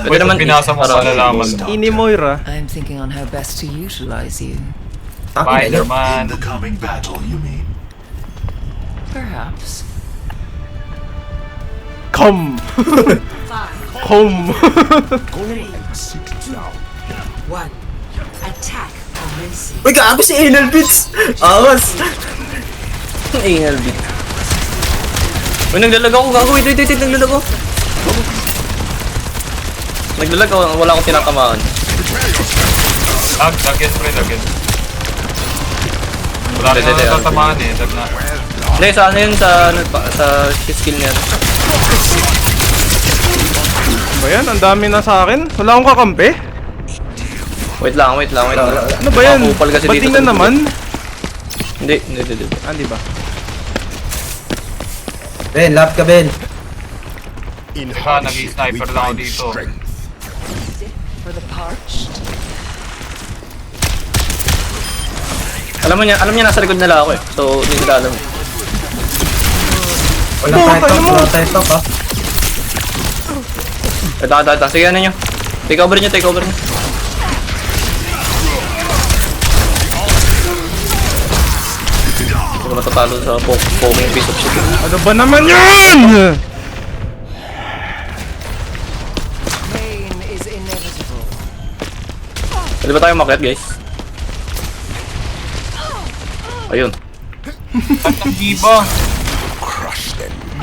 Pwede naman pinasa mo sa lalaman. Ini Moira. I'm thinking on how best to utilize you. Spider-Man. The coming battle, you mean? Perhaps. Come. Come. One. Attack commencing. Uy, gago si Anal Beats! Awas! Anal Beats. Uy, naglalag ako, gago. Wait, naglalag ako. Naglalag ako, wala akong tinatamaan. Lag yan, pre, lag yan. Wala na natatamaan eh, lag na. Hindi, sa ano yun, sa skill niya. Ba yan? Ang dami na sa akin. Wala akong kakampi. Wait lang. Ano ba yan? Bating na naman. Hindi. Ah, di ba? Ben, lap ka, Ben. Diba, nag-i-sniper lang ako dito. For the parched. Alam niya nasa likod nila ako eh. So, hindi nila alam. Wala tayo top ha. Ito. Sige, ano nyo? Take over nyo. Hindi ko matatalo sa poking piece of shit. Ano ba naman yun? Pain is inevitable. Pwede ba tayo makit, guys? Ayun. Ang diba.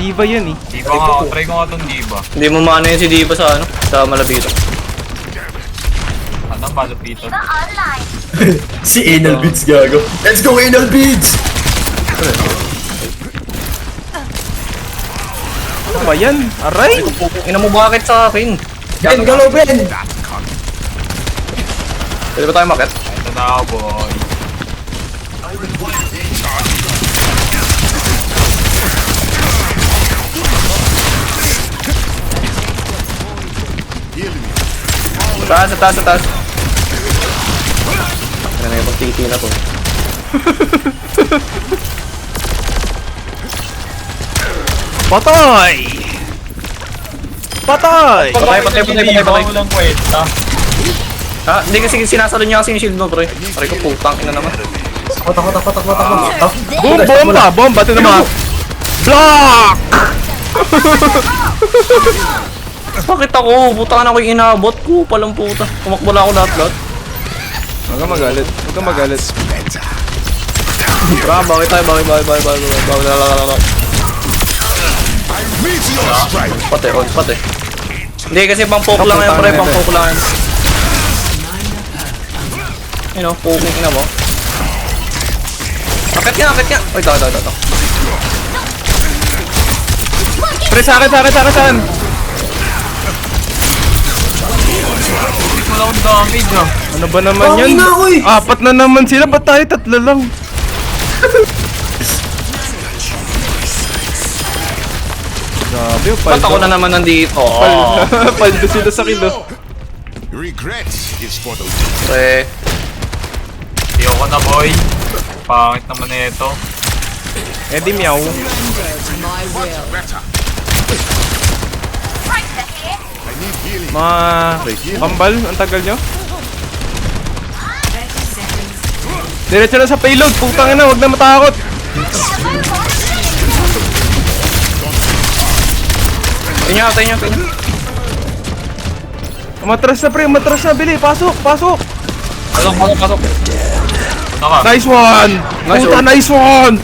Diva yan eh. Diba nga, try ko nga itong diba. Hindi mo maano yun si Diva sa ano? Sa Malabito. Anong malapito? Si Anal Beats, gago. Let's go, Anal Beats! Ano ba yan? Aray! Ina mo bakit sa akin? Ben, galaw, Ben! Pwede ba tayo makit? Ito na ako, boy. Taas. Ano na yung titi na to. Patay! Patay! Patay. Walang kwenta. Ah, hindi kasi sinasalo niya kasi yung shield mo, pre. Pare ko, putang ina naman. Takot. Bomba! Ito naman! Block! Bakit ako? Puta na ako yung inabot ko. Palang puta. Kumakbo lang ako lahat. Huwag kang magalit. Baka, bakit tayo? Pati. Hindi kasi pang poke lang yan, pre. Pang poke lang yan. You know, poking ina mo. Akit nga. Uy, ito. Pre, sa akin! Wala akong damage ah. Ano ba naman yan? Apat na naman sila, ba't tayo tatlo lang? Grabe, Ba't ako na naman nandito? paldo sila sa kilo. Regrets is for the Pre, Ayoko na, boy. Pangit naman na ito. Eddie Meow. Kambal, ang tagal nyo. Diretso na sa payload, putang ina, huwag na matakot. tayo nyo. Umatras na, bili, pasok. Pasok. Naka. Nice one! Nice one!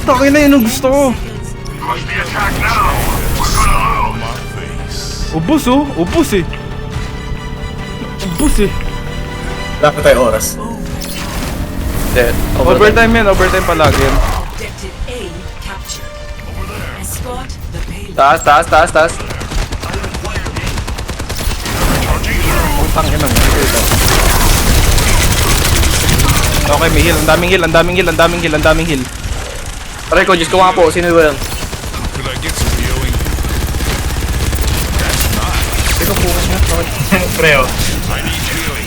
Takin na yun ang gusto ko. Ubus eh. Wala pa tayo oras. Dead. Overtime palagi yan. Objective A captured. Escort the payload. Taas. Putang ina nga. Okay, may heal. Ang daming heal. Pare ko, Diyos ko nga po. Sino ba yan? Could I get some healing? Teka, focus nga. Pre, oh. I need healing.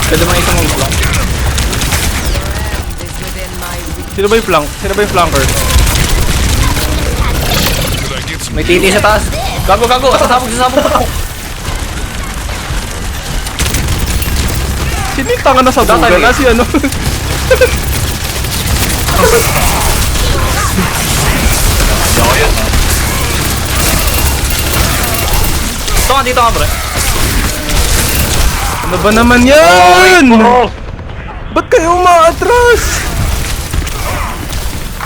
Pwede mga isang mga lang. Is within my reach. Sino ba yung flanker? May titi sa taas. Gago. Sasabog. Sinintanga na sa buga Tatay. kasi ano. Hindi ako yun, ha? Dito nga, pre. Ano ba naman yan? Ba't kayo umaatras?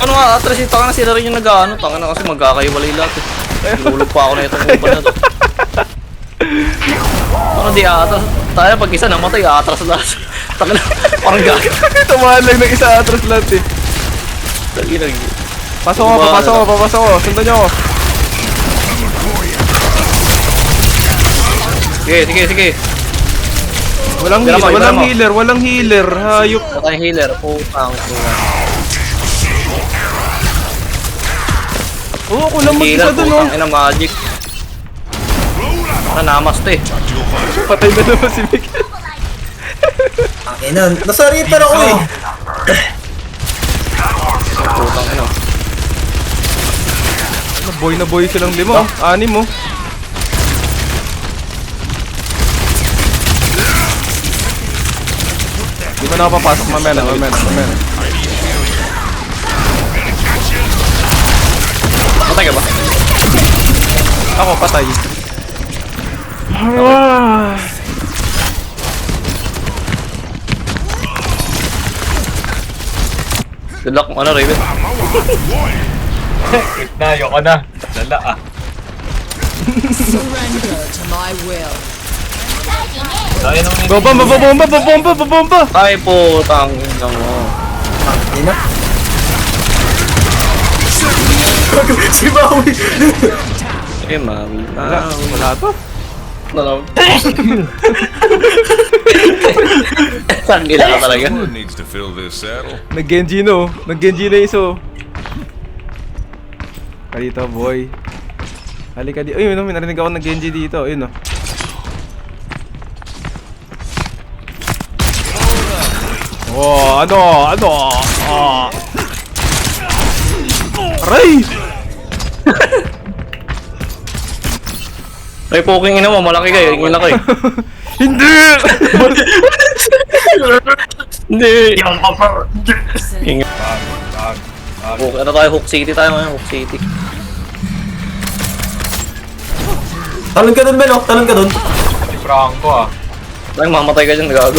Ano nga, atras yung tanga na sila rin yung nag-ano. Tanga na kasi magkakaiwalay lahat eh. Nilulog pa ako na itong upan na to. Ano di atras? Tayo pag isa namatay, atras lahat. Tanga na, parang gago. Tumahan lang ng isa atras lahat eh. Lagi. Pasok ko. Sundan niyo ako. Sige. Walang Dala mo. healer. Hayop. Wala tayong healer. Putang ina. Oo, kulang mag-isa Healer, dun oh. putang ina, magic. Namaste. Patay na naman si Miguel. Ina, nasa Reaper ako eh. Putang ina. Na boy silang lima. Anim mo. Di ba nakapapasok? Mamena. Patay ka ba? Ako, patay. Good luck, ano, Raven? Wait na, ayoko na. Lala, ah. Surrender to my will. Tayo naman Babomba! Ay, putang ina mo. Ina. Si Maui. Eh, mami. Wala to. Tangila ka talaga. Who needs to fill this saddle? Nag-Genji na iso. Dito, boy. Halika dito. Ayun, may narinig ako nag-Genji dito. Ayun, oh. Oh, ano? Aray! Ay, poking ina mo, malaki kayo. Ingin ako eh. Hindi! Hindi. Ingin. Ano tayo, Hook City tayo ngayon, Hook City. Talon ka dun, Melo. Talon ka dun. si Franco, ah. Ay, mamatay ka dyan, gago.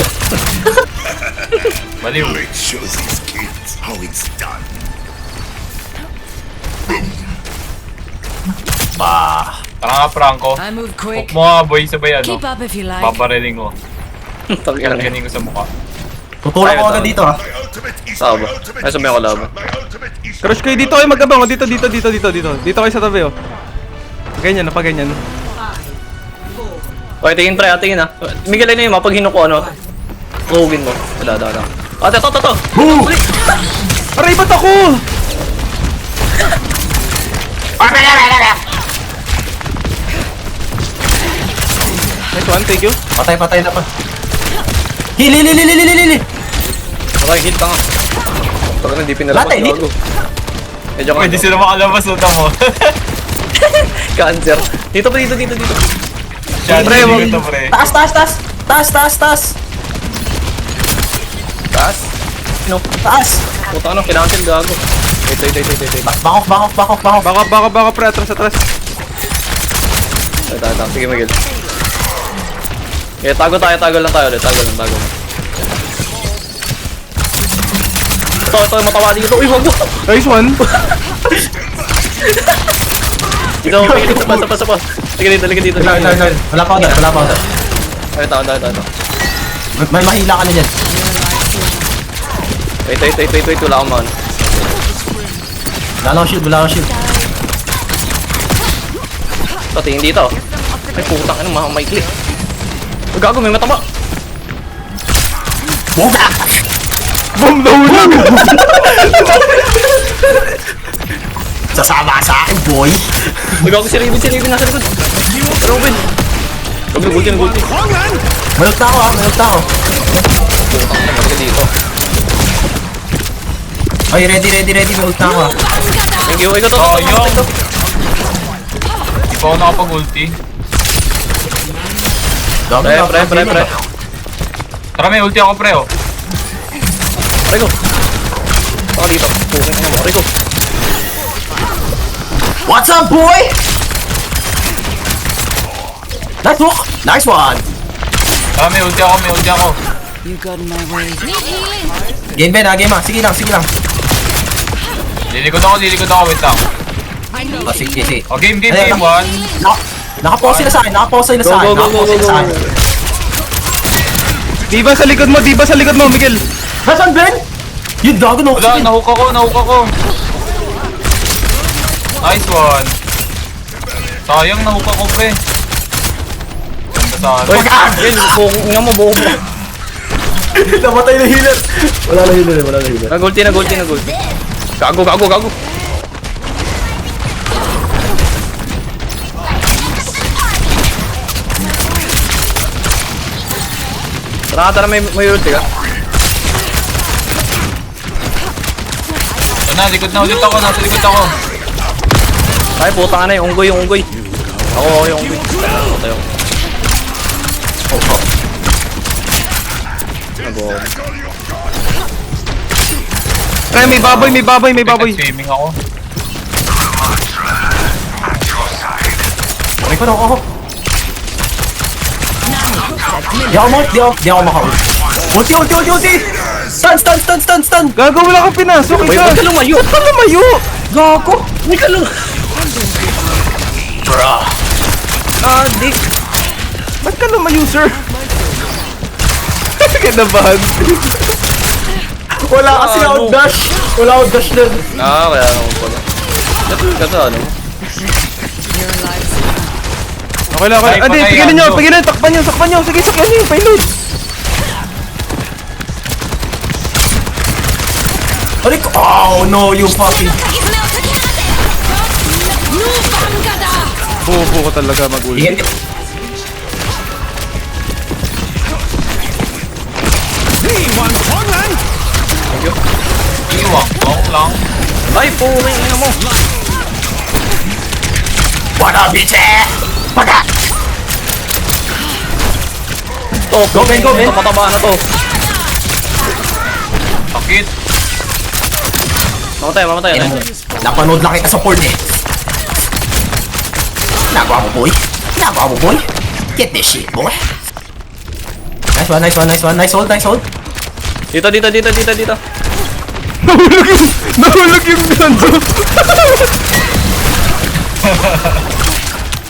Baliw. It shows these kids how it's done. Tara nga, Franco. I move Hook quick. mo nga, boy, sabay ano. Keep up if you like. Papariling ko. Tangina na yun. Galing ko sa mukha. Tutulak ko agad dito ha. My ultimate is Saan my ba? ultimate Ay, sabi ako laban. My ultimate is Crush kayo dito kayo magkabang. Oh, dito. Dito kayo sa tabi, oh. Ganyan, pa ganyan. Okay, tingin pre, tingin ha. Miguel, ano yun, mapag hinuko, ano? Tuhugin mo. Wala. Ate, to. Aray, ba't ako? Nice one, thank you. Patay na pa. Hili. Okay, hit ka nga. Pag hindi pinalabas, Latte, hit. gago. Medyo ka. Pwede sila makalabas, uta mo. Cancer. Dito. Chance, Pre, hindi ko to, pre. Taas. Taas. No. Taas. Puta ka na, kinancel, gago. Wait. Bakok. Baka, pre, atras. Tayo. Sige, Miguel. Okay, tago lang tayo ulit. Tago lang. Ito, matawa dito. Uy, wag mo. Nice one. Dito, pa. Sige dito. Wala pa ako. Ay, tayo. May mahila ka na dyan. Wait, wala akong man. Wala akong shield. Ito, tingin dito. Ay, putang ina, may click. Gago, may matama. Boom, nahulog. Sasama ka sa akin, boy. Gago, si Raven nasa likod. Robin. Gago, gulti. Mayot na ako. Putang ina, balik ka dito. Ay, ready. Mayot na ako. Thank you, ikaw to. Oh, yung. pa ako nakapag-ulti. Dami Pre, na, pre, pre, pre. Tara, may ulti ako, pre, oh. Aray ko. Saka dito. Puking ano mo. Aray ko. What's up, boy? Nice walk. Nice one. Tara, may ulti ako, may ulti ako. You got in my way. Game Ben, game ah. Sige lang, sige lang. Lilikod ako, wait lang. Oh, sige, sige. O, game, Ayan, 1. Naka-pause sila sa akin, naka-pause sila sa akin. Go, go, go, Naka-pause go, sila sa go, akin. go. Diba sa likod mo, diba sa likod mo, Miguel. Nasaan, Ben? Yun, gago no. Wala, nahook ako. Nice one. Sayang, nahook ako, pre. Ganda sa Uy, Ben, puking nga mo. Buo mo. Namatay na healer. Wala na healer, wala na healer. Nagulti. Gago. Tara, may ulti ka. na, likod na ulit ako, nasa likod ako. Ay, puta ka na yung unggoy. Ako yung unggoy. Tayo. Ay, may baboy. Swimming ako. Ay ko na ako. Di ako maka-ult. Ulti! Stun! Gago, wala kang pinasok, Uy, isa. ba't ka lumayo? Ba't ka lumayo? Gago! Uy, ka lang! Dick! Ba't ka lumayo, sir? Kinabahan. Wala kasi out dash. Wala out dash din. Kaya naman pala. Kato, ano? Okay lang. Ay, Andi, patay pigilan yan, nyo. Takpan nyo. Sige, sakyan nyo. Payload. Aray ko. Oh no, you fucking. Buo ko talaga mag-ult. Hindi. Iwak, ako lang. Ay, puring ina mo! What up, bitch? Paka! Go, Ben! Mataba na to. Sakit. Mamatay. Ano? Napanood lang kita sa porn eh. Nagawa mo, boy. Get this shit, boy. Nice hold. Dito. Nahulog yung ganso.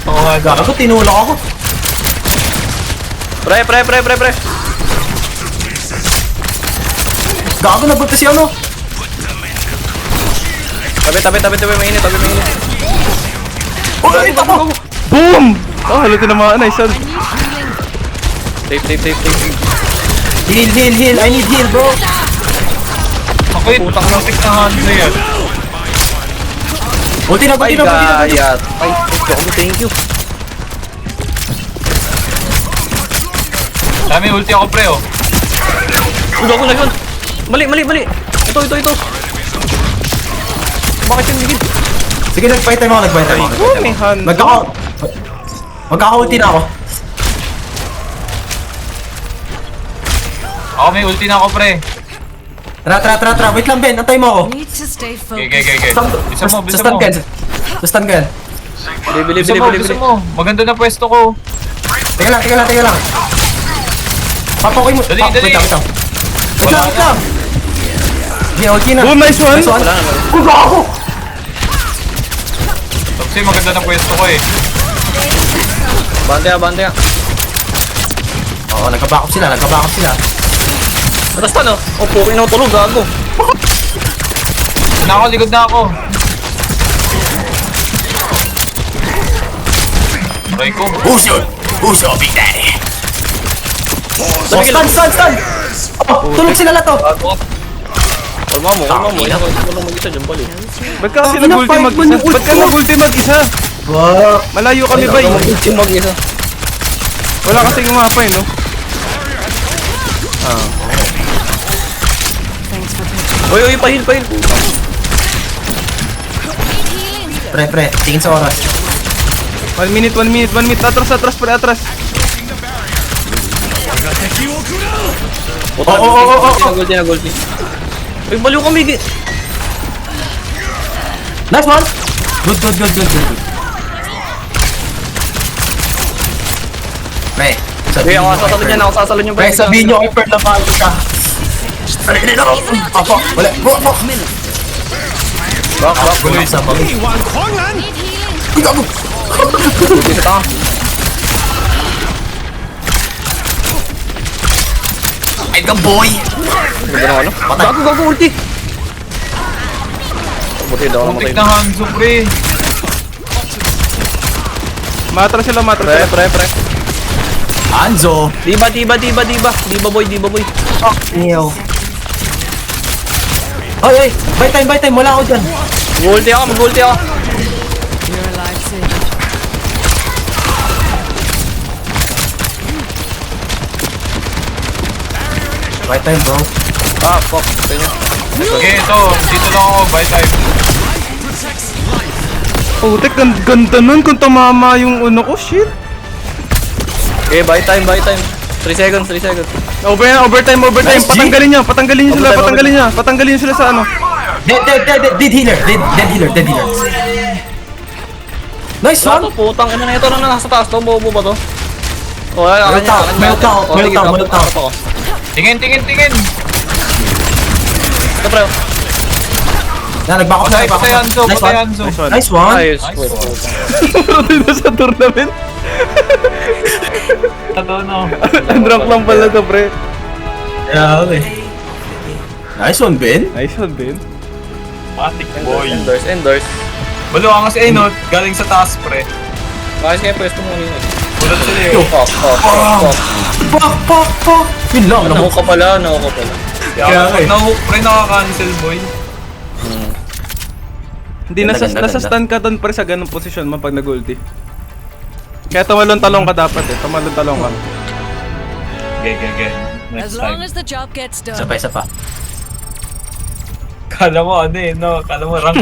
Oo nga, Gago, tinulak ako. Pre! Gago, nabulta si ano. Tabi, mainit. Uy, ulit ako. Boom! Oh, halo tinamaan na, isa. Tape. Heal. I need heal, bro. sakit. Putang nasik na hand na yan. Ulti na. Ay, thank you. Dami, ulti ako, pre, oh. Gago na yun. Mali. Ito. Bakit yung bigil? Sige, nag-fight time ako. Oh, may hand. Magkaka-ulti na ako. Ako, may ulti na ako, pre. Tara. Wait lang, Ben. Antay mo ako. Need to stay Okay. Sa Bisa mo. stun gun. Sa stun gun. Bili. Bisa mo. Maganda na pwesto ko. Teka lang. Papakoy mo. Dali. Wait lang. Yeah, ulti na. Boom, nice one. Wala naman. Gago! Kasi maganda na pwesto ko, eh. Bante ka. Oo, nagka-backup sila. Atas pa, no? O, puking na tulog, gago. Likod na ako. Aray ko. Who's your big daddy? Stun! Tulog sila na to. Kalma mo. Ito lang mag-isa dyan, bali. Ba't ka kasi nag-ulti mag-isa? Malayo kami, bay. Yung mag-isa. Wala kasing umapay, no? Uy, pahil. Pre, tingin sa oras. 1 minute. Atras, pre, atras. Puta, Goldie. Uy, baliw kami. Nice one! Good. Pre, Uy, ako sasalun yung Pre, sabihin nyo kay Pearl na bago ka. Apo, wala. Back. Wala sa pag. Uy, gago! Dito ka. Ay, ka boy! Ganda ng ano? Gago, ulti. Buti daw namatay. Putik na Hanzo, pre. Matras sila. Pre. Hanzo! Diba, boy. Ew. Ay! Buy time! Wala ako dyan! Mag-ulti ako. You're a lifesaver. Buy time, bro. Ah, fuck. Ito nyo. Okay, ito. Dito lang ako. Buy time. Putik, ganda nun kung tumama yung uno ko. Shit. Okay, buy time. 3 seconds. Overtime. Nice, G. Patanggalin nyo sila sa ano. Dead healer. Nice Ano one! to, putang ina na ito na nasa taas to. Bobo ba to? Oh, Melt out. Tingin. Ito, pre. Yan, nag-back up Patay na. Hanzo. Nice one! Ayos. Dito sa tournament. Ito, no. Undranked lang pala to, pre. Yeah, okay. Nice one, Ben. Nice one, Ben. Matik, boy. Endorse. Balo ang kasi no, galing sa taas, pre. Ayos kaya pwesto mo nila. Bulot sila eh. Fuck. Fuck! Yun lang, Naku ka pala. Kaya pag na-hook, pre, nakaka-cancel, boy. Hindi, Ganda. nasa-stun ka doon pre sa ganung posisyon mo pag nag-ulti. Kaya tumalon-talong ka dapat eh. Tumalon-talong ka. Okay. As Next long time. as the job gets done. Isa pa. Kala mo ano eh, no? Kala mo rank.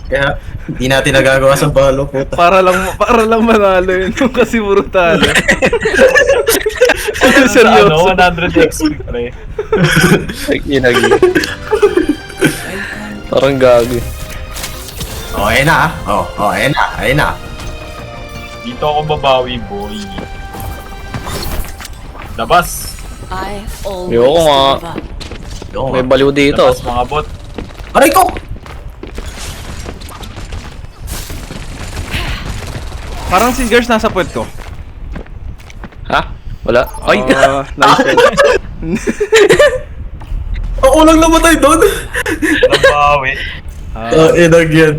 Kaya, hindi natin nagagawa sa balo, puta. Para lang manalo yun. Kasi puro talo. Ano, 100 XP, pre. Ginagi. Parang gagi. Oh, ayun na. Ayun na. Dito ako babawi, boy. Labas. I always Ayoko nga. give up. May baliw dito. Labas, mga bot. Aray ko! Parang si Gers nasa puwet ko. Ha? Wala? Ay! Nice. Ako lang namatay doon. Nabawi. Inagyan.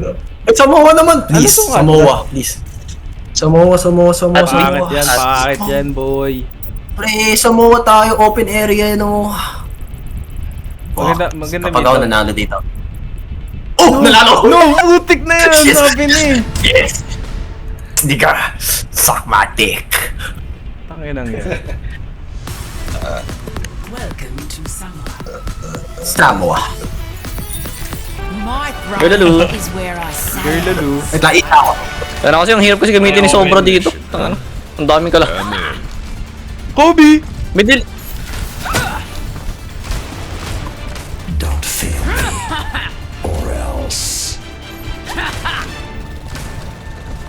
At Samoa naman. Please, Ano to, Samoa. Please. Samoa. Bakit yan, boy? Pre, Samoa tayo. Open area, no. Maganda Kapag dito. ako nanalo dito. Oh! Nanalo! No, putik na yan! Yes. Sabi ni. Yes! Hindi ka. Suck my dick. Tanginang yan. Welcome to Samoa. Samoa. My Lalo. throne is where I stand. Girl, lalo. Naglaita ako. Kaya na kasi ang hirap kasi gamitin ni Sobra dito. Tangan. Ang daming kala. Kobe! Middle. Don't fail me, or else.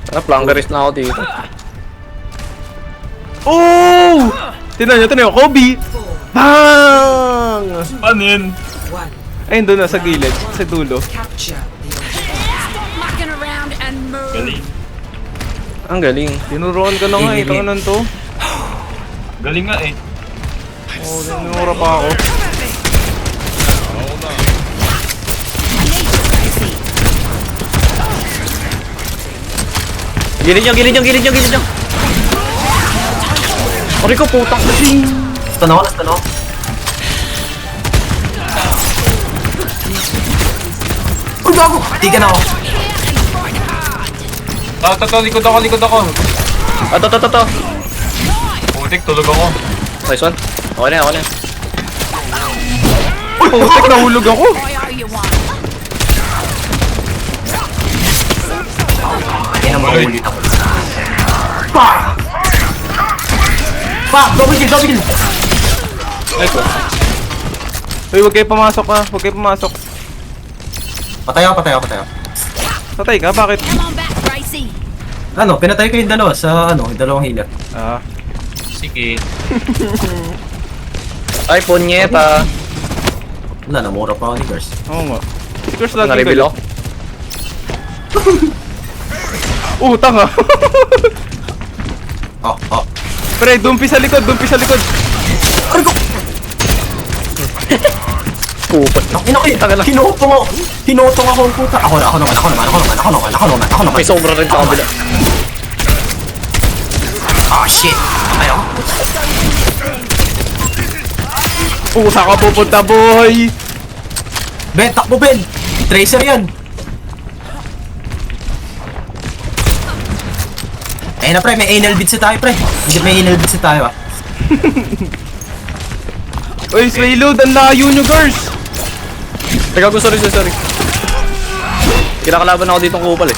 Plangaris na ako dito. Oh! Tingnan nyo, Kobe! Bang! Panin. 1. Ayun doon na, sa gilid, sa dulo. Capture the objective. Stop mucking around and move. Galing. Ang galing. Tinuruan ka lang nga eh, tanganan to. Galing nga eh. Oh, tinura pa ako. Gilid nyo. Aray ko, putang. Stun ako. Uy, gago! Tigan ako. Likod ako. Ato. Putik, tulog ako. Nice one. Okay na. Uy, putik, nahulog ako! Why are you one? Ayun ang mga ulit ako. Pa! Pa! Double kill, double kill! Nice one. Uy, huwag kayo pumasok ah. Huwag kayo pumasok. Patay ako, patay ako, patay ako. Patay ka? Bakit? Come on back, Gracie. Ano, pinatay ko yung dalawa sa ano, yung dalawang healer. Ah. Sige. Ay, punyeta. Wala, namura pa ako ni Gers. Oo nga. Curse lagi Na-reveal ako. Tanga. Oh, oh. Pre, dumpi sa likod, dumpi sa likod. Ay ko! Kupot. Ina ko, hinutong ako. Hinutong ako ang puta. Ako naman. May sobra rin sa kabila. Ah, shit. Ayaw. Saan ka pupunta, boy? Ben, takbo Ben. Tracer yan. Ayun na pre, may anal beads tayo pre. Hindi may anal beads tayo ah. Uy, slay load, ang layo nyo, girls. Teka, sorry. Kinakalaban ako ditong kupal eh.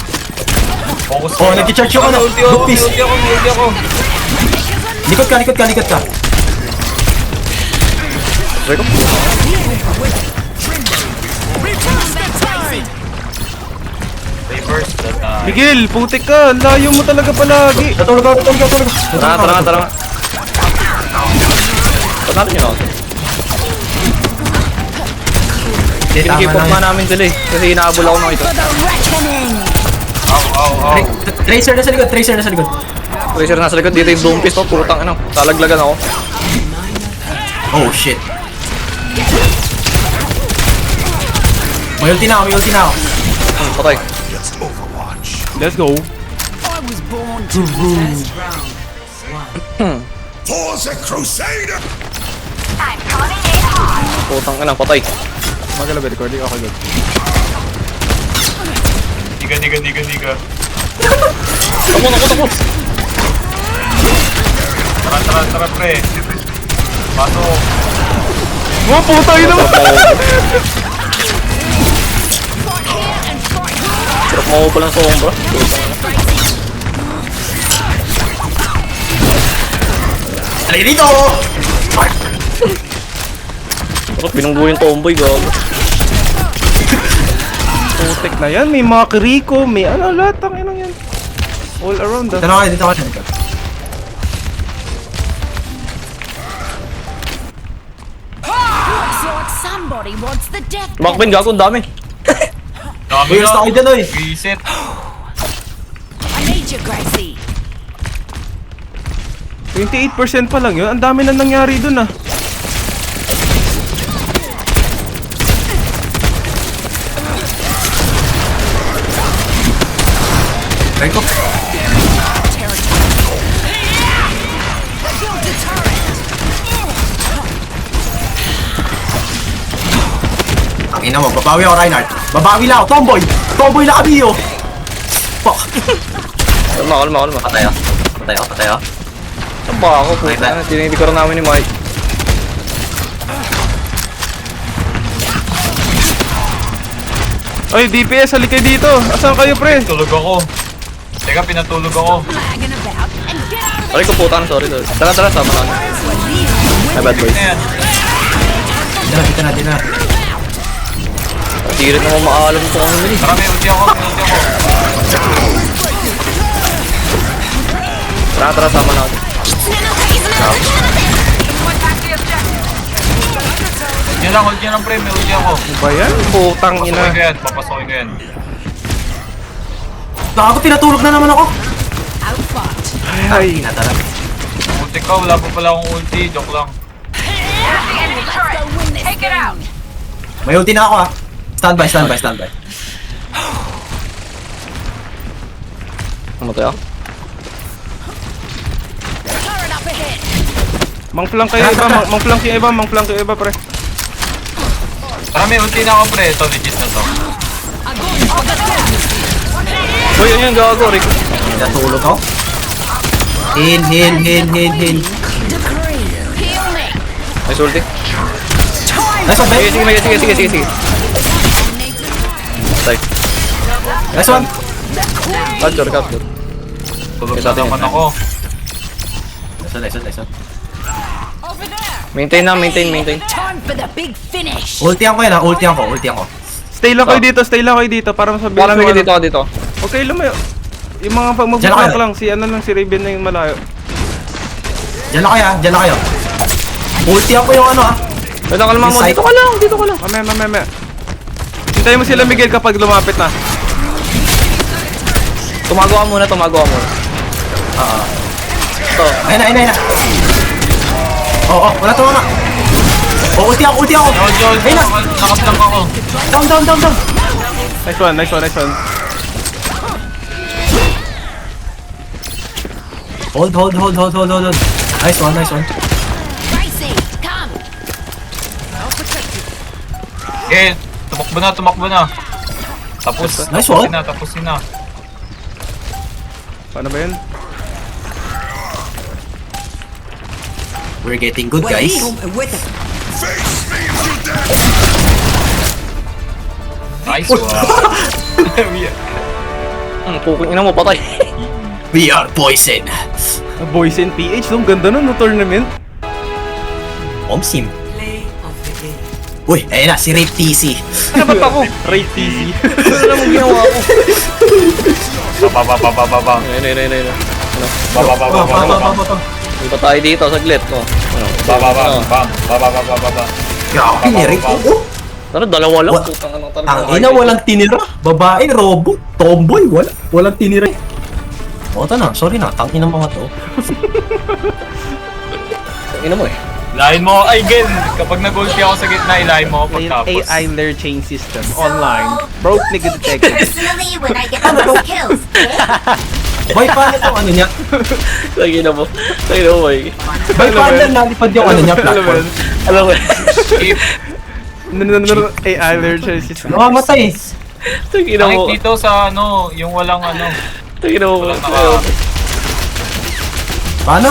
Focus Oh, nag-charge yung ano. Ulti ako. Gupis. Likod ka. Try ko. Reverse that time. Miguel, putik ka. Ang layo mo talaga palagi. Natulog ako. Tara nga. Ba't natin yun ako? Kinikip up nga namin sila eh. Kasi inaabol ako ng ito. For the reckoning. Ow. Tracer na sa likod. Tracer nasa likod. Dito yung dumpis to. Putang ina. Talaglagan ako. Oh shit. May ulti na ako. Patay. Let's go. I was born to test round. For the Crusader! Putang ina. Patay. Magala ba, recording ako good. Diga. Takbo. Tara, pre. Pasok. Puta yun naman. Sarap mo pa lang sombra. Alay dito! Sarap binunggo yung tomboy gago. Putik na yan. May mga Kiriko, may ano, lahat ang inang yan. All around ah. Dito ako. Looks like somebody wants the death. Makpin gago. Ang dami. Dami Uy, gusto ko dyan oy. Reset. I need you, Gracie. 28% pa lang yun. Ang dami na nangyari dun ah. Try ko. Ang ina mo, babawi ako Reinhardt. Babawi lang ako, Tomboy na kami oh. Fuck. Kalma. Patay ako. Saan ba ako? Puta na. Tinidikor namin ni Mike. Ay, DPS, halika dito. Asan kayo, pre? Tulog ako. Teka, pinatulog ako. Flagging about and get out of Sorry ko puta na. Sorry. Tara. Sama na. My bad boys. Ayan. Dito na. Hindi rin naman maalam ito kami nila. Tara, may ulti ako. Tara. Sama na. Yan lang, pre. May ulti ako. Ano ba yan? Putang ina. Papasokin ko yan. Ako, tinatulog na naman ako. outfought. Ay. Natara. Ulti ka, wala pa pala akong ulti. Joke lang. Let's go win this thing. May ulti na ako ah. Standby. Namatay ako. Turret up ahead. Mangflank kayo iba, mangflank yung iba, pre. Tara, may ulti na ako, pre. Ito, legit na to. Uy, yun gago. Rick. Tinatulog ako. Heal. Decree. Heal me. May sulti. Nice one, Ben. Sige. Patay. Nice one. Capture. Tulog Ito, na naman ito. ako. Nice one. Over there. Maintain na, maintain. Time for the big finish. Ultihan ko yan ha, ultihan ko. Stay lang kayo dito para masabihin. Para may dito. Okay, lumayo. Yung mga pag Diyan mag-block kayo. lang, si Raven na yung malayo. Diyan na kayo. Ultihan ko yung ano ha. Dito ka lang, Mamo. Inside. Dito ka lang. Mamaya. Hintayin mo sila Miguel kapag lumapit na. Tumago ka muna. Ito. Ayun na. Oo, wala tumama. Ultihan ko. John, Ayun na. nakaplang ako. Down. Nice one. Hold. Nice one. Racing. Come. Eh, tumakbo na. Tapos, Nice one. tapusin na. Paano ba yun? We're getting good, guys. Nice one. Puking ina mo, patay. We are poison. Boys and PH, ang ganda nun no tournament. Omsim. Play of the game. Uy, ayun na, si Rape TC. Ano ba't ako? Raid TC. Ano naman ginawa ko? Baba. Ayun. Baba. Iba tayo dito, saglit. Baba. Grabe ni Rape. Oo. Ano, dalawa lang. What? Putang anong Ang ina, walang tinira. Babae, robot, tomboy, walang tinira. Ito na, sorry na, tangin ng mga to. Ina mo eh. Ilahin mo, ay gen! Kapag nag-ulti ako sa gitna, ilahin mo ako pagtapos. AI Lair Chain System online. Broke nigga detected. Personally, when I get the most kills. Boy, paano itong ano niya? Ina mo, boy. Boy, paano nalipad yung ano niya, platform? Alam mo eh. Skip. AI Lair Chain System. Nakamatay. Ina mo. Bakit dito sa ano, yung walang ano. Ina mo. Walang naka... Paano?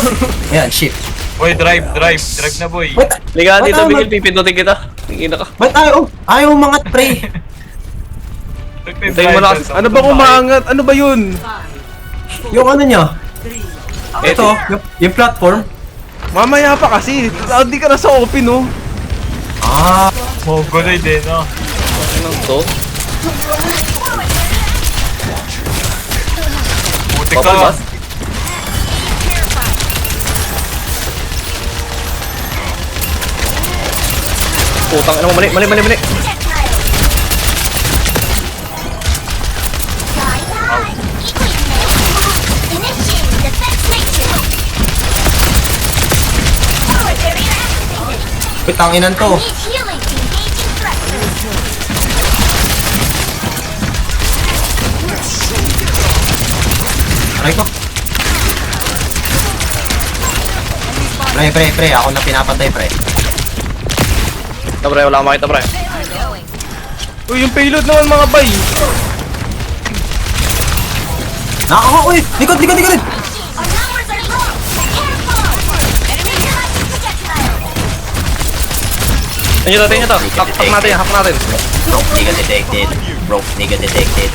Ayan, shit. Boy, drive na boy. Ba't, Liga Ba't dito, tayo Miguel, pipindutin kita. Ina ka. ba't ayaw umangat, pre? Hintayin mo na kasi. Ano ba umaangat? Ano ba yun? Yung ano niya? Ito, yung platform. Mamaya pa kasi. Hindi ka na sa open oh. Ah, Oh, gulay din, no? Ano to? Puti Bubble ka. bus? Putang ina mo, mali. Initiating defense matrix. Forward barrier activated. pitanginan to. Need healing. Engaging threat. Aray ko. Pre, ako na pinapatay, pre. Ito pre, wala akong makita pre. Uy, yung payload naman mga bay. Nakaka, uy! Likod! Our numbers are low. Careful. Enemy projectile. Tingnan nyo to. Hack natin. Broke nigga detected.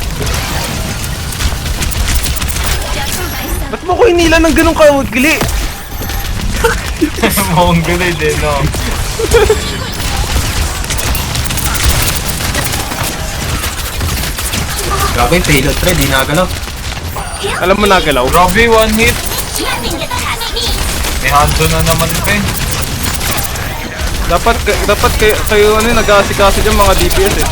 Ba't mo ko inila ng ganun kaugli? Mukhang gulay din, no? Grabe yung payload, pre. Di nagalaw. Alam mo nagalaw? Grabe, one hit. Nothing gets past me. May Hanzo na naman, pre. Dapat kayo ano nag-aasikaso dyan mga DPS eh.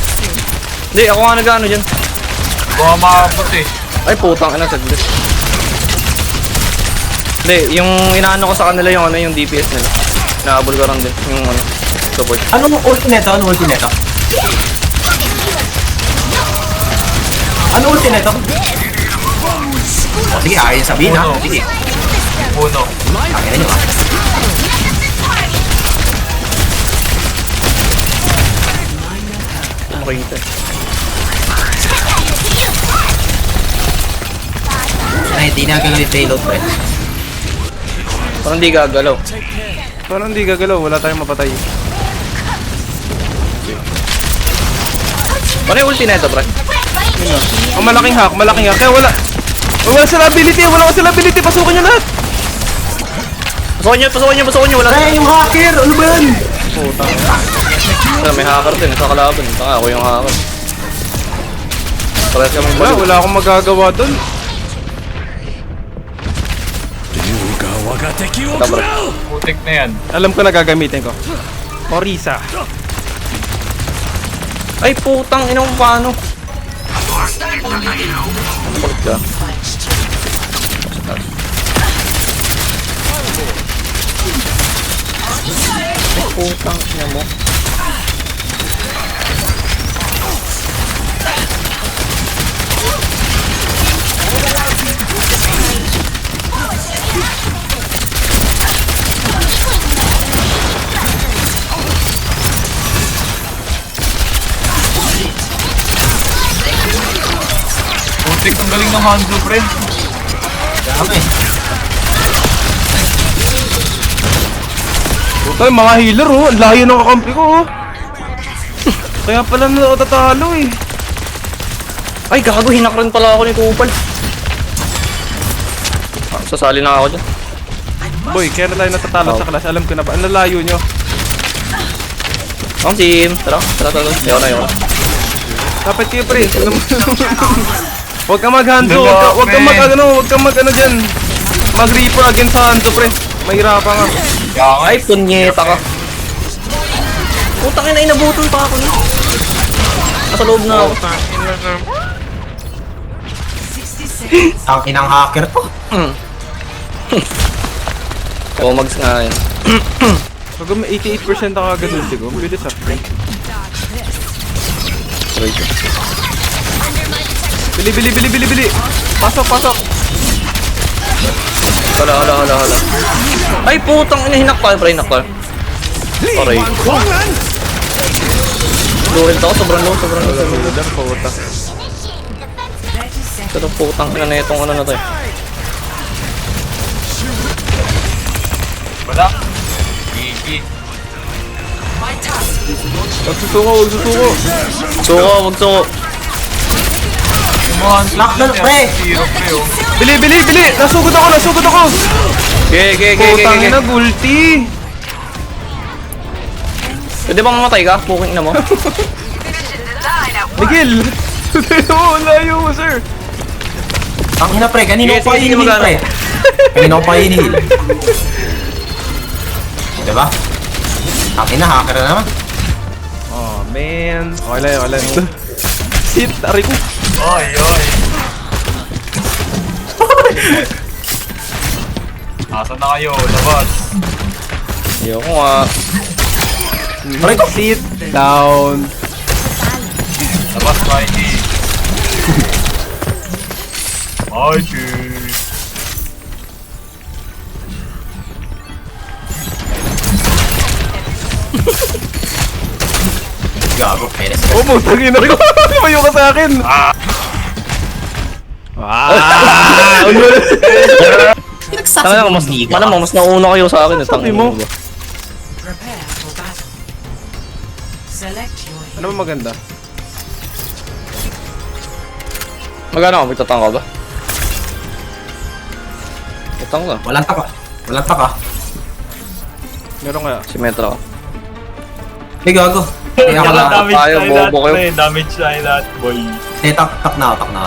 Hindi, ako nga nag-ano dyan. Hindi ko nga maabot eh. Ay, putang ina, saglit. Hindi, yung inaano ko sa kanila yung ano, yung DPS nila. Naabol ko lang din, yung ano, support. Anong ulti neto? Ano ulti neto? O sige, ayaw sabihin ha. Uno. Sige. Uno. Tangin nyo ha. Makikita eh. Ay, di nagalaw yung payload, pre. Parang di gagalaw. Parang hindi gagalaw, wala tayong mapatay. Ano yung ulti na ito, pre? Ang malaking hack. Kaya wala. Wala sila ability, wala sila ability. Pasukin nyo lahat. Pasukin nyo. Wala Ay, yung hacker! Ano ba yan? may hacker din. Sa kalaban. Taka, ako yung hacker. Parehas kami Wala akong magagawa dun. Putik na yan. Alam ko na gagamitin ko. Orisa. Ay, putang ina mo paano? Pagod ka. Ay, putang ina mo. Putik, ang galing ng Hanzo, pre. Dami. Puta, yung mga healer oh. Ang layo ng kakampi ko oh. Kaya pala na ako tatalo eh. Ay, gago. Hinakran pala ako ni Kupal. Sasali na ako dyan. Boy, kaya na tayo natatalo sa class. Alam ko na ba? Ang lalayo nyo. Ang team. Tara. Ayaw na. Dapat kayo pre. Huwag ka mag-Hanzo. Huwag ka mag-ano dyan. Mag-reaper against sa Hanzo pre. Mahirapan nga. Ay, punyeta ka. Putang ina, inabutan pa ako. Nasa loob na ako. Ang inang hacker to. Mags nga yan. Pag may 88% ako agad ulti ko. Bilis ah. Bili. Pasok. Hala. Ay, putang ina, hinaktal. Aray. Luhin to ako, sobrang low. Puta. Pero putang ina na itong ano na to eh. Wala. Gigi. Huwag susuko. Wag suko. Yung mga Hanzo, Lockdown, pre. Zero, pre, oh. Bili. Nasugod ako. Ge. Putang ina, gulti. Pwede bang mamatay ka? Puking ina mo. Miguel. Oo, layo mo sir. Ang ina pre, kanino Sige, pa sige, inihil magana. pre? Kanino pa inihil? Diba? Ang ina, hacker na naman. Oh man. Wala. Shit, aray ko. Oy. Asan na kayo? Labas. Ayoko nga. Aray ko. Sit down. Labas, Mikey. Mikey. Gago, peres ka. Oh, putang ina ko. Lumayo ka sa akin. Tanga mas malamang mas nauna kayo sa akin. Sabi mo. Prepare for battle. Select your hero. Ano ba maganda? Magana ka? Magtatang ka ba? Tatang ka. Walang taka. Meron kaya? Si Metra ka. Hey, gago. Kaya ka na. Damage tayo, tayo lahat, bobo kayo. pre. Damage tayo lahat, boy. Tak na.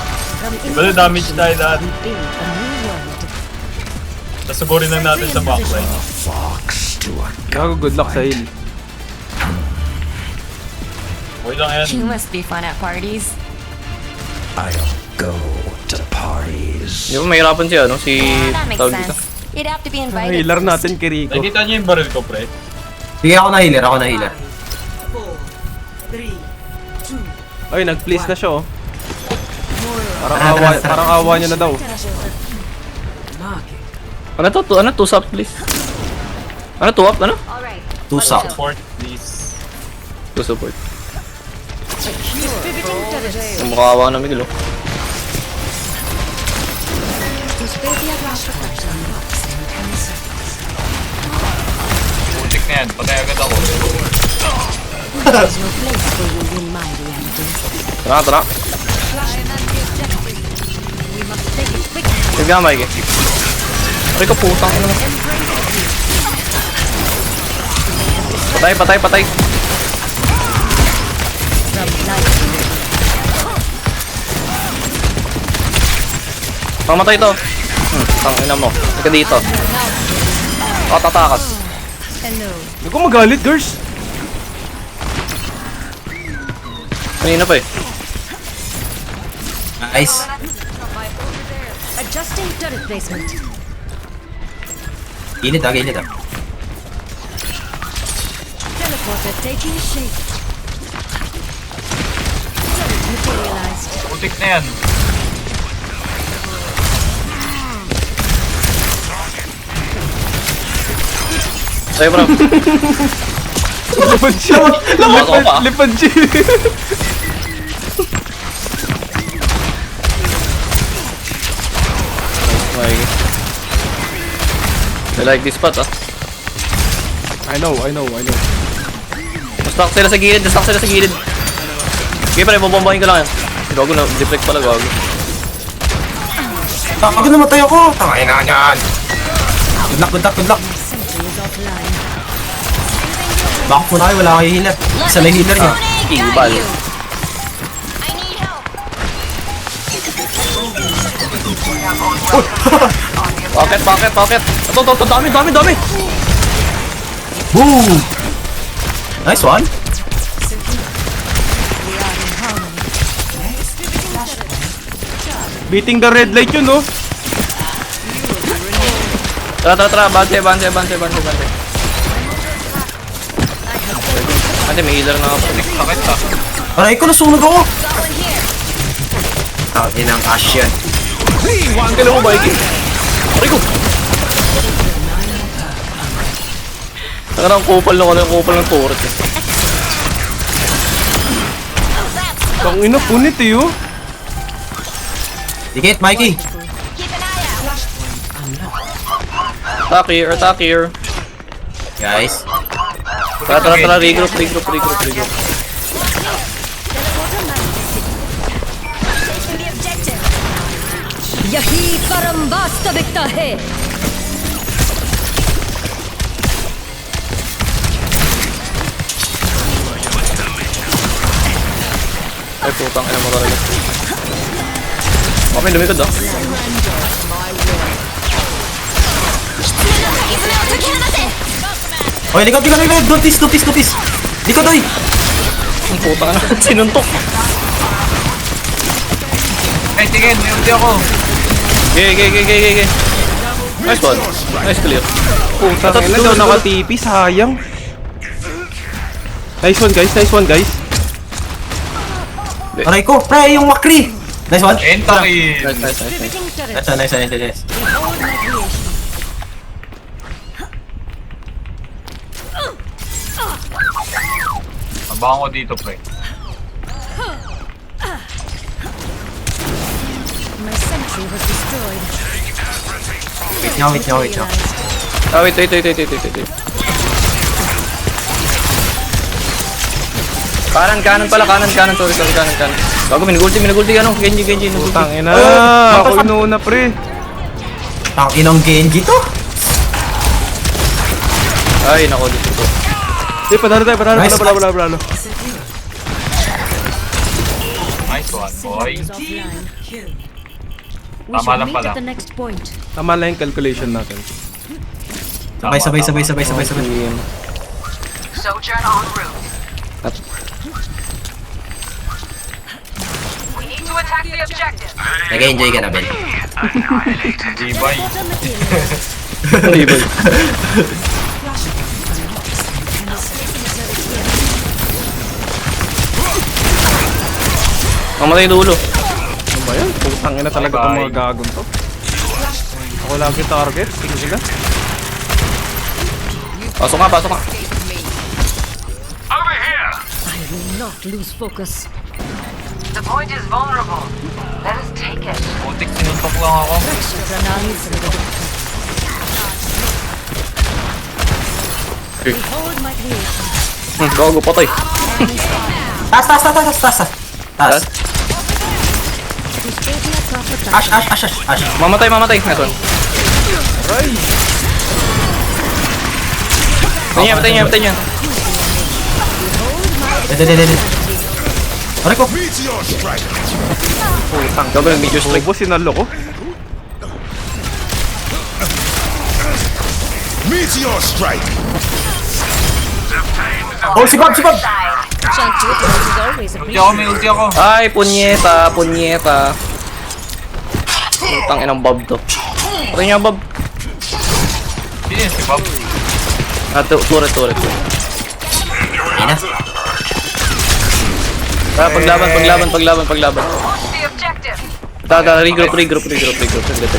Pero damage tayo lahat. Nasugurin lang natin sa backline. Gago, good luck sa heal. Okay lang yan. You must be fun at parties. Di ba mahirapan siya, no? Si... That makes tawag dito. sense. You'd have to be invited. Healer natin kay Rico. Nakikita niyo yung baril ko, pre? Sige, ako na healer. 4, 3, Ay, nag-please na siya oh. Tara. Parang awa niya na daw. marking. Ano to? Ano to? Sub, please. Ano to? Up? Ano? Alright. Tusa. Support, please. To support. Mukhawa na Miguel, oh. Putik na yan. Patay agad ako. Tara. We must take it quickly. Nagkamay ka. Aray ko, putang ina naman. Patay. Mamatay to. Tangina mo. Ika dito. Tatakas. Hello. Hindi ko magalit, girls. Kanina pa eh. Nice. Adjusting turret placement. Gilid ah. Teleporter taking shape. Turret materialized. Putik na yan. Sa'yo bro. Lipad siya. Ako pa. Lipad siya. Okay. I like this spot ah. I know. Stuck sila sa gilid. Okay pare, bobombahin ko lang yan. Gago na, deflect pala gago. Ako namatay ako. Tangay na yan. Good luck. Sentry is offline. Bakit po na kayo? Wala kayo healer. Isa na yung healer niya. Ibal. I need help. Pocket. Ito, dami. Boom! Nice one. Beating the red light yun, no? Tara, bante. Bante, may healer na ako. Sakit ah. Aray ko, nasunog ako. Tangin ang Ash yan. Kailan mo ba, Iki? Aray ko! Saka ng kupal ng turret eh. Tangina, punit eh, oh. Dikit, Mikey. Keep an eye out. Attack here. Guys. Tara, regroup. Teleporter manifested. Taking the objective. यही परम वास्तविकता है. Ay, putang ina mo talaga. Okay, lumikod ah. Oy, likod. Notice. Likod, oy. Ang putang ina. Sinuntok. Ay, sige, may ulti ako. Okay. Nice one. Nice clear. Putang ina, daw naka-TP, sayang. Nice one, guys. Aray ko, pre, yung Makri. Nice one. Enter in. Nice. Pivoting turret. Nice. Behold my creation. Abangan ko dito, pre. My sentry was destroyed. Wait nyo. Realized. Ah, wait. Kanan pala, sorry, kanan. Bago, minugulti, Genji. Putang ina, ako inuuna, pre. Tanginang Genji to. Ay, nako, dito to. Di, padalo. Nice. Padalo. Nice one, boy. Is offline. We Tama should lang meet pala. at the next point. Tama lang yung calculation natin. Sabay. Sojourn en route. We need to attack the objective. Nag-enjoy ka na, Ben. Dibay. Teleporter materialized. Ibal. Mamatay dulo. Ano ba yan? Putang ina talaga itong mga gagong to. Ako lagi target. Sige sila. Pasok nga. I will not lose focus. The point is vulnerable. Let us take it. Putik, sinuntok lang ako. Pranali Sangadu. Behold my creation. Gago, patay. Taas. Taas? Who's taking a cup Ash. Mamatay. Nice one. Ay! Patay niya. Dede. Aray ko. Meteor strike. Double meteor strike. Bobo, sinalo ko. Meteor strike. Oh, si Bob. Gentle approach is always appreciated. May ulti ako. Ay, punyeta. Putang inang Bob to. Patay niya, Bob. Sino yun, si Bob? Turret. Ayun na. Paglaban. Push the objective. Regroup. Saglit.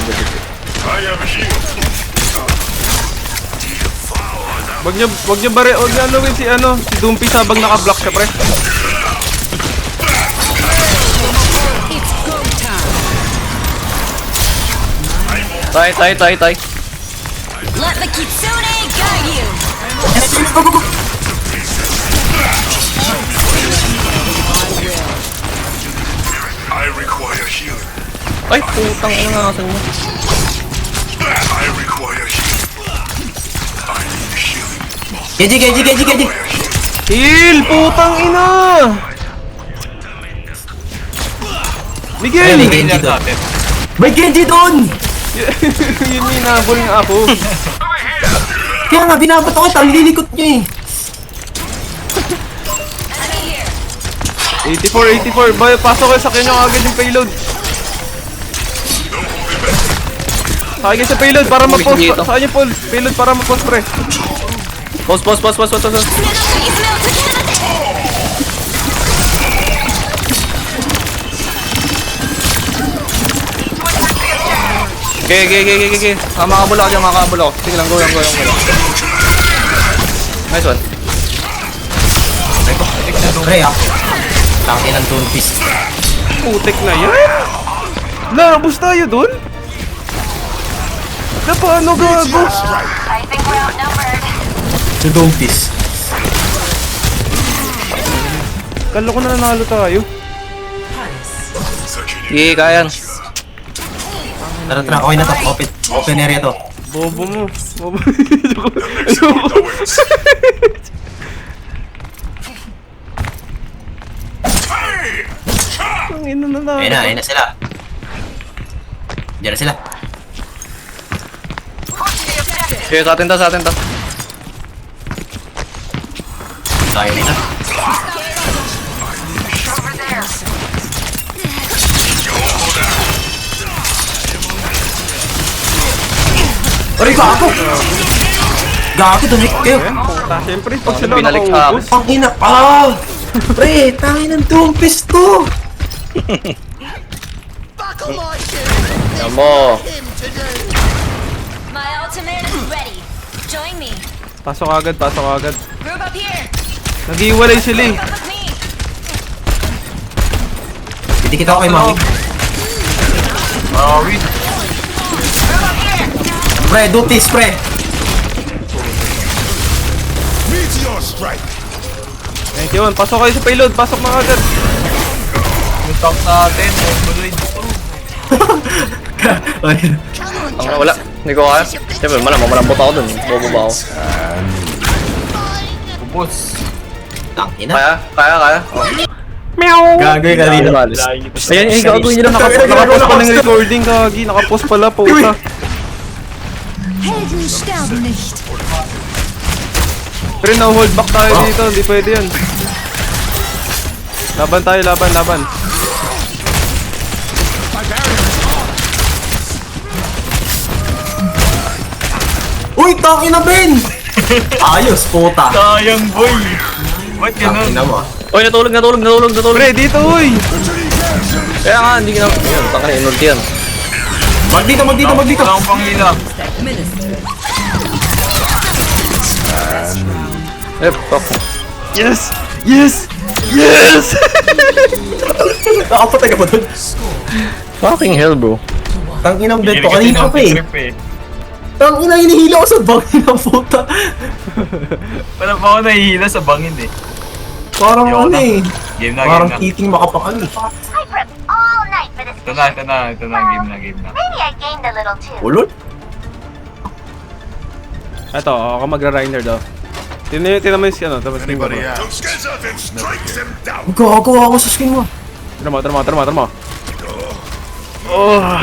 Wag niyo anuin si Dumpis habang naka-block siya, pre. It's go time. Tay. Let the kitsune guide you. Go. I require healing. Ay, putang ina nga asan mo. I require healing. I need healing. Geji. Heal! Putang ina! Miguel! Ay, Hindi Genji lang doon. natin. May Genji doon! Yun yung inabol nga ako. Kaya nga, binabat ako. Talilikot niya eh. 84. Pasok kayo sa kanya agad yung payload. Sakay kayo sa payload para ma-post. Sakay niyo payload para ma-post, pre. Post. Okay. Makakabula ako. Sige lang, go lang. Nice one. Pre, Tangin ang Doomfist. Putek na yan. Narabos tayo dun? Na paano gago? I think we're outnumbered. Si Doomfist. Kala ko na nanalo tayo. Sige, kayan. Tara, okay na to. Open area to. Bobo mo. Ang ina na na. Ayun na sila. Diyan na sila. Okay, sa atin to. Tayo nila. Over there. Aray, gago! Gago, dumik kayo. Siyempre, pag sila Binalik sa nakaubos. Ang ina, Pre, tangin ng Doomfist to! Yan mo. My ultimate is ready. Join me. Pasok agad. Group up here. Nag-iwalay sila eh. Come with me. Didikit ako kay Mami. Win. Pre, duties, pre! Meteor strike. 91, pasok kayo sa payload. Pasok mga agad. Yung top natin. Tuloy. Wala. Hindi ko kaya. Siyempre, malambot ako dun. Bobo ba ako? Ubus. Tangina. Kaya. Gagawin ka dito. Ayan, gagawin nyo lang. Nakapost pa ng recording, kagi. Nakapost pala, puta. Helden sterben nicht. Pero na-hold back tayo dito. Hindi pwede yan. Laban tayo, laban. Uy, tangina, Ben! Ayos, puta. Sayang, boy. Ba't ganun? Tangina mo. Uy, natulog. Pre, dito, uy. Kaya nga, hindi ka na. Ayan, taka na, inulti yan. Magdito. Wala akong panghila. Fuck. Yes! Nakapatay ka ba dun? Fucking hell, bro. Tangina, Ben to. Kanina pa eh. Tangina, hinihila ko sa bangin ng puta. Wala pa ako nahihila sa bangin eh. Parang Ayoko ano na. eh. Game na. Parang kiting makapakal eh. I prep all night for Ito na, ito na. Ito na, game na. Maybe I gained a little too. Ulol? Eto, ako magra-Reiner daw. Tinan mo yung ano, tapos yung Anybody baba. else? Together then strike them down. Gago ako sa skin mo. Tara mo.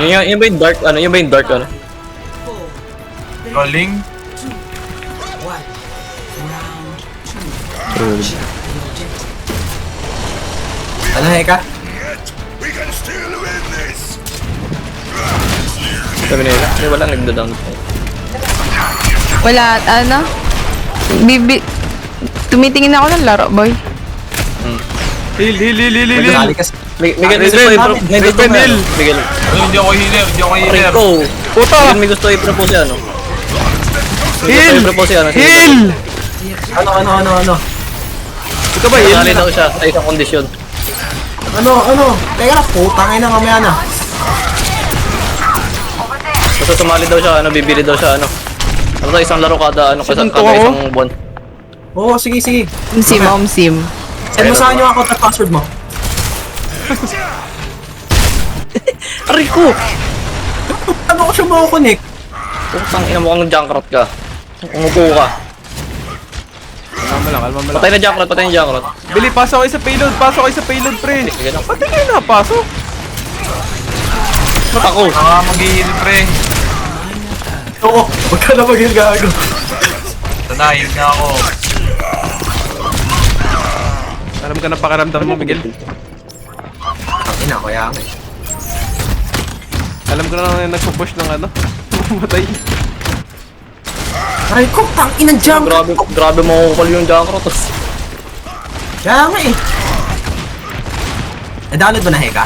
Yun ba yung dark, ano? Yun ba yung dark, ano? Calling. Ano, Heka? We can still win this. Sabi nila, may walang nagda-down. Wala, ano? Tumitingin ako ng laro, boy. Heal. Nagkakali kasi. Miguel, may gusto i-propose. May gusto Defend mo hill. yan. Miguel. Hindi ako healer. Rico. Puta! Miguel, may gusto i-propose yan, ano? Heal! i-propose yan, ano? Heal! Ano? Ito ba heal? Sali daw siya sa isang kondisyon. Ano? Teka na, putang ina mamaya na. Basta sumali daw siya, ano? Bibili daw siya, ano? Ano daw, isang laro kada, ano? Kada Sinunto ako? isang buwan. Oo, sige. Sim. Send mo sa akin yung account at password mo. Rico! Ano ko siya makakonect? Putang ina mo kang Junkrat ka. Umupo ka. Kalma lang. Patay na Junkrat. Bili, pasok kayo sa payload, pre. Sige na. Pati kayo napasok. Ako. Mag-heal, pre. Oo, huwag ka na mag-heal gago. Ito na, heal na ako. Alam ka na pakiramdam mo, Miguel. Ang ina, kaya nga. Alam ko na nagpo-push ng ano. Matay. Aray ko, tang inang jump. Grabe mo kupal yung Junkrat. Kaya nga eh. Download mo na, Heka?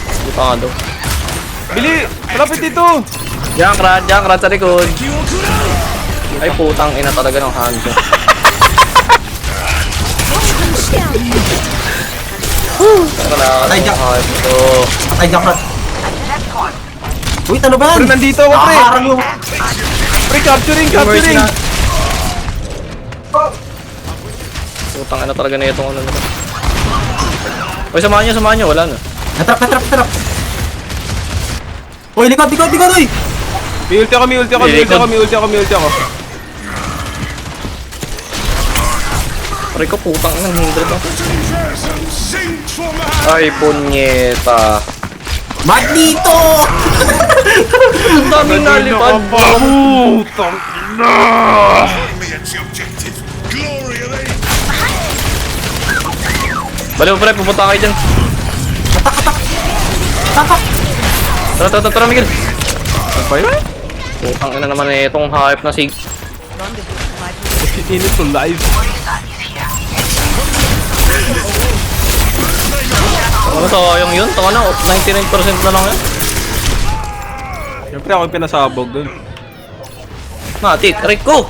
Hindi pa nga daw. Bili, malapit dito. Junkrat sa likod. Ay putang ina talaga ng hand ko. Patay Jack. Ito. Patay Jackrat. Wait, ano ba yan? Pre, nandito ako, pre. Nakaharang yung... Pre, capturing. Putang ina talaga na itong ano na. Uy, samahan nyo. Wala na. Natrap. Uy, likod, uy! May ulti ako. Pare ko putang ina, hindred ako. Sing for my Ay, punyeta. Magnito! Ang daming nalipad. Putang. me at the objective. Glory of aid. Bali mo pre, pupunta kayo dyan. Tara, Miguel. Pa yun? Putang ina naman eh, itong hype na sig. Init to live. Ano sayang yun? Taka na, 99% na lang yan. Siyempre ako yung pinasabog dun. Matik, Rico!